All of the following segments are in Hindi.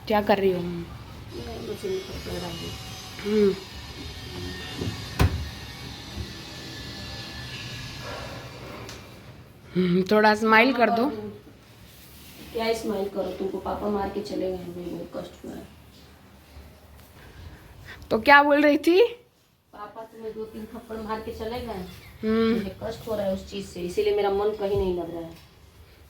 क्या कर रही हो? मशीन पर कपड़ा डाल दी। थोड़ा स्माइल कर दो। क्या स्माइल करो, तुमको पापा मार के चले गए, मुझे बहुत कष्ट हुआ है। तो क्या बोल रही थी? पापा तुम्हें 2-3 थप्पड़ मार के चले गए, मुझे कष्ट हो रहा है उस चीज से, इसीलिए मेरा मन कहीं नहीं लग रहा है।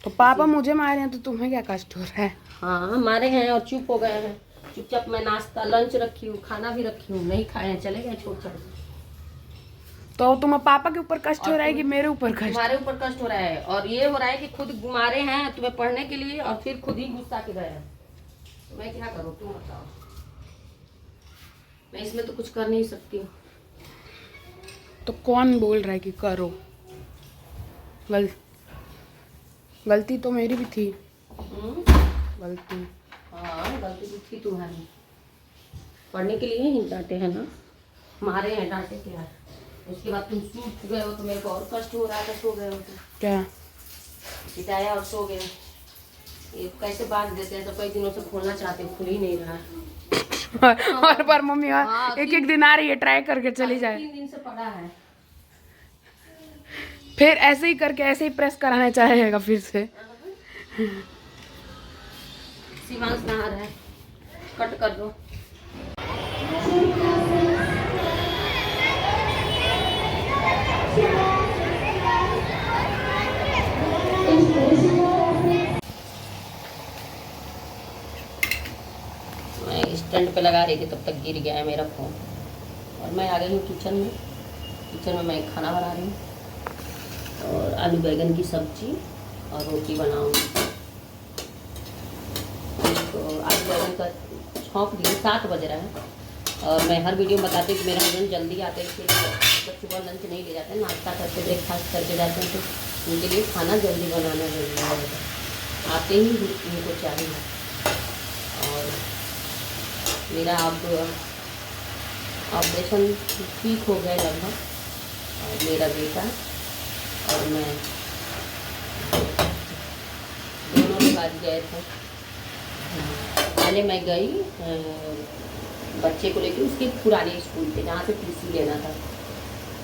तो पापा मुझे मारे हैं तो तुम्हें क्या कष्ट हो रहा है? हाँ मारे हैं और चुप हो गए हैं। चुपचाप मैं नाश्ता लंच रखी हूँ, खाना भी रखी हूँ, नहीं खाए हैं, चले गए छोड़ छोड़। तो तुम्हें पापा के ऊपर कष्ट हो रहा है कि मेरे ऊपर कष्ट? तुम्हारे ऊपर कष्ट हो रहा है, और ये हो रहा है कि खुद मारे हैं तुम्हें पढ़ने के लिए और फिर खुद ही गुस्सा के गए हैं। तो मैं क्या करूँ, तुम बताओ। मैं इसमें तो कुछ कर नहीं सकती। तो कौन बोल रहा है कि करो? गलती तो मेरी भी थी। गलती हाँ गलती भी थी तुम्हारी। पढ़ने के लिए ही डांटे हैं ना, मारे हैं, डांटे क्या है। उसके बाद तुम सूख गए हो तो मेरे को और कष्ट हो रहा था, सो गए हो तो क्या पिटाया और सो गए। ये कैसे बांध देते हैं, तो कई दिनों से खोलना चाहते हो, खुल ही नहीं रहा है। और पर मम्मी एक एक दिन आ रही है, ट्राई करके चली जाए। 3 दिन से पड़ा है। फिर ऐसे ही करके ऐसे ही प्रेस कराना चाहेगा फिर से। शिवांश नहा रहा है, कट कर दो। मैं स्टैंड पे लगा रही थी तब तक गिर गया है मेरा फोन, और मैं आ गई हूँ किचन में। किचन में मैं खाना बना रही हूँ और आलू बैगन की सब्जी और रोटी बनाऊंगी। तो आलू बैगन का छौंक दिए, 7 बज रहा है, और मैं हर वीडियो में बताती हूँ कि मेरे हस्बैंड जल्दी आते हैं, मतलब सुबह लंच नहीं ले जाते हैं, नाश्ता करके ब्रेकफास्ट करके जाते हैं, तो उनके लिए खाना जल्दी बनाना जरूरी है। आते ही उनको चाहिए। और मेरा अब ऑपरेशन ठीक हो गया लगभग, और मेरा बेटा और मैं दोनों लोग आज गए थे। पहले मैं गई बच्चे को लेकर उसके पुराने स्कूल पे जहाँ से टीसी लेना था,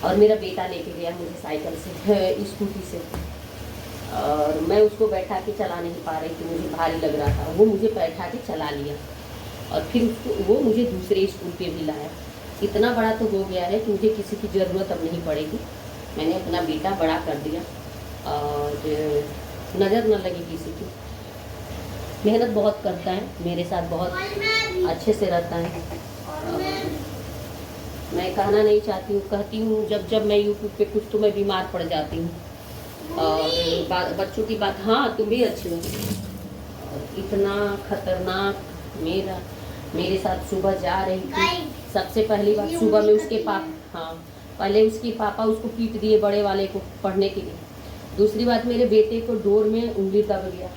और मेरा बेटा लेके गया मुझे साइकिल से, स्कूटी से, और मैं उसको बैठा के चला नहीं पा रही थी, मुझे भारी लग रहा था। वो मुझे बैठा के चला लिया और फिर उसको वो मुझे दूसरे स्कूल पे भी लाया। इतना बड़ा तो हो गया है कि मुझे किसी की ज़रूरत अब नहीं पड़ेगी। मैंने अपना बेटा बड़ा कर दिया और नज़र न लगी किसी की। मेहनत बहुत करता है, मेरे साथ बहुत अच्छे से रहता है। मैं कहना नहीं चाहती हूँ, कहती हूँ जब जब मैं यूट्यूब पे कुछ तो मैं बीमार पड़ जाती हूँ, और बच्चों की बात, हाँ तुम भी अच्छी हो। इतना खतरनाक मेरे साथ सुबह जा रही थी। सबसे पहली बात, सुबह में उसके पापा, हाँ पहले उसके पापा उसको पीट दिए, बड़े वाले को, पढ़ने के लिए। दूसरी बात, मेरे बेटे को डोर में उंगली दब गया।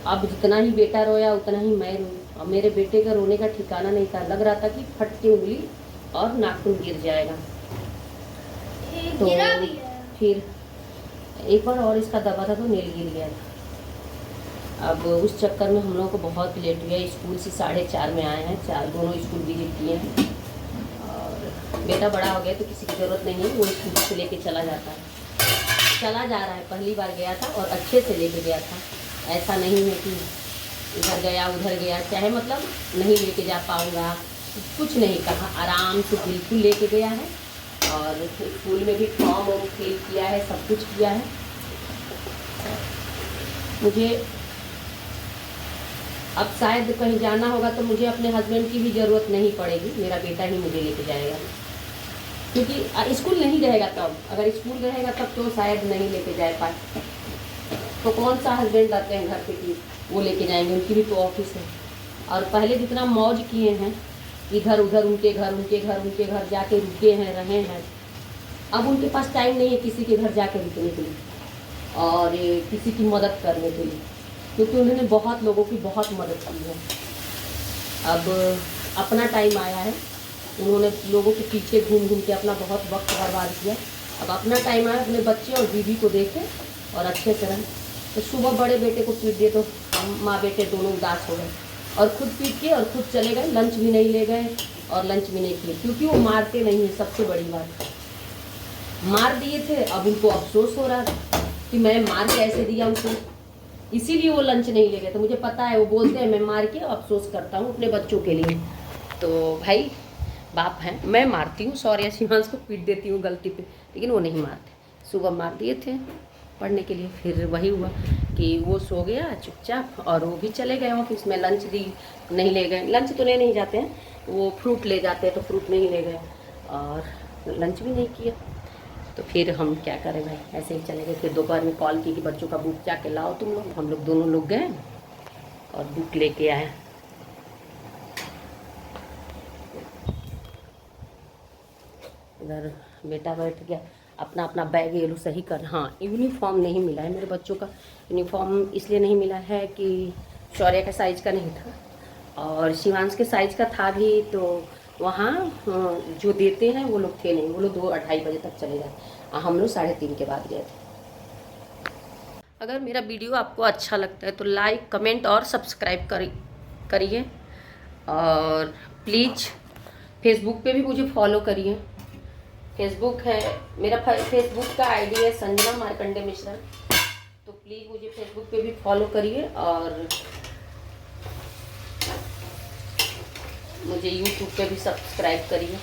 अब जितना ही बेटा रोया उतना ही मैं रोई, और मेरे बेटे का रोने का ठिकाना नहीं था, लग रहा था कि फट के उंगली और नाखून गिर जाएगा। तो फिर एक बार और इसका दबा था तो नेल गिर गया था। अब उस चक्कर में हम लोगों को बहुत लेट हो गया। स्कूल से 4:30 में आए हैं, दोनों स्कूल विजिट किए हैं, और बेटा बड़ा हो गया तो किसी की ज़रूरत नहीं है, वो स्कूल से लेके चला जाता है, चला जा रहा है। पहली बार गया था और अच्छे से लेके गया था, ऐसा नहीं है कि इधर गया उधर गया, चाहे मतलब नहीं लेके जा पाऊँगा, कुछ नहीं कहा, आराम से बिल्कुल लेके गया है। और स्कूल में भी फॉर्म वॉर्म फिल किया है, सब कुछ किया है। मुझे अब शायद कहीं जाना होगा तो मुझे अपने हस्बैंड की भी ज़रूरत नहीं पड़ेगी, मेरा बेटा ही मुझे लेके जाएगा, क्योंकि स्कूल नहीं रहेगा तब। अगर स्कूल रहेगा तब तो शायद नहीं लेके जा पाए, तो कौन सा हस्बैंड आते हैं घर पे कि वो लेके जाएंगे, उनकी भी तो ऑफिस है। और पहले जितना मौज किए हैं, इधर उधर उनके घर जाके रुके हैं, रहे हैं, अब उनके पास टाइम नहीं है किसी के घर जाके रुकने के लिए और किसी की मदद करने के लिए, क्योंकि उन्होंने बहुत लोगों की बहुत मदद की है। अब अपना टाइम आया है, उन्होंने लोगों के पीछे घूम घूम के अपना बहुत वक्त बर्बाद किया। अब अपना टाइम आया, अपने बच्चे और बीवी को देखे और अच्छे से रहें। तो सुबह बड़े बेटे को पीट दिए तो हम माँ बेटे दोनों उदास हो गए, और खुद पीट के और खुद चले गए, लंच भी नहीं ले गए और लंच भी नहीं किए, क्योंकि वो मारते नहीं है। सबसे बड़ी बात, मार दिए थे, अब उनको अफसोस हो रहा था कि मैं मार के ऐसे दिया उनको, इसीलिए वो लंच नहीं ले गए। तो मुझे पता है, वो बोलते हैं मैं मार के अफसोस करता हूँ अपने बच्चों के लिए। तो भाई बाप हैं, मैं मारती हूँ, सॉरी शिवांश को पीट देती हूँ गलती पे, लेकिन वो नहीं मारते। सुबह मार दिए थे पढ़ने के लिए, फिर वही हुआ कि वो सो गया चुपचाप और वो भी चले गए ऑफिस में। लंच दी, नहीं ले गए, लंच तो ले नहीं जाते हैं, वो फ्रूट ले जाते हैं, तो फ्रूट नहीं ले गए और लंच भी नहीं किया। तो फिर हम क्या करें भाई, ऐसे ही चले गए। फिर दोपहर में कॉल की कि बच्चों का बुक जाके लाओ तुम लोग। हम लोग दोनों लोग गए और बुक लेके आए। इधर बेटा बैठ गया, अपना अपना बैग ये लोग सही कर। हाँ, यूनिफॉर्म नहीं मिला है मेरे बच्चों का। यूनिफॉर्म इसलिए नहीं मिला है कि शौर्य का साइज़ का नहीं था और शिवांश के साइज़ का था भी, तो वहाँ जो देते हैं वो लोग थे नहीं। वो लोग 2-2:30 बजे तक चले जाते, हम लोग 3:30 के बाद गए थे। अगर मेरा वीडियो आपको अच्छा लगता है तो लाइक, कमेंट और सब्सक्राइब करिए और प्लीज़ फेसबुक पे भी मुझे फॉलो करिए। फेसबुक है मेरा, फेसबुक का आईडी है संजना मार्कंडे मिश्रा, तो प्लीज़ मुझे फेसबुक पे भी फॉलो करिए और मुझे यूट्यूब पे भी सब्सक्राइब करिए।